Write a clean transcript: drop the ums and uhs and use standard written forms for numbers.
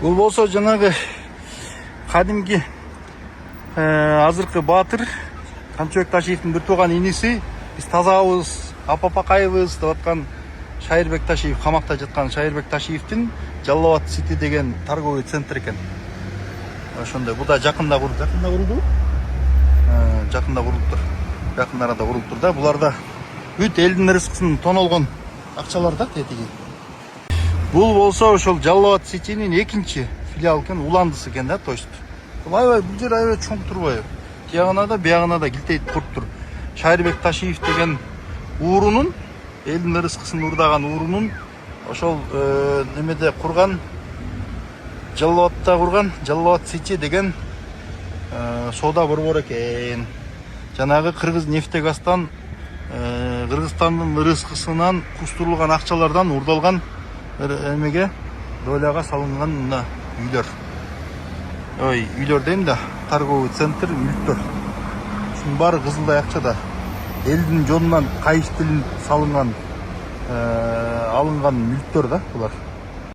Бул болсо жанагы кадимки азыркы баатыр Камчыбек Ташиевдин бир тууган иниси, биз тазабыз, апапакайбыз деп аткан Шайырбек Ташиев, камакта жаткан Шайырбек Ташиевдин Жалал Абад Сити деген торговый центр экен. Ошондой. Бул да жакында курулду. Жакында курулуптур. Жакын арада курулуптур да. Буларда бүт элдин рызкысын тонолгон акчалар да тетиги. Бул болсо ошол Жалал Абад Ситинин экинчи филиалы экен, уландысы экен да, то есть. Аябай бул жер аябай чоң турбайбы? Тиягына да, биягына да килтейт туруптур. Шайырбек Ташиев деген уурунун, элдин рызкысын уурдаган уурунун ошол немеде курган, Жалал Абадта курган Жалал Абад Сити деген соода борбор экен. Жанагы Кыргыз нефтегаздан Кыргызстандын рызкысынан кустурулган акчалардан уурдалган эмеге доляга салынган мына үйлөр. Ой, үйлөр дейм да, торговый центр, мүлктөр. Ушунун баары кызылдай акчада. Элдин жонунан кайыш тилин салынган алынган мүлктөр да булар.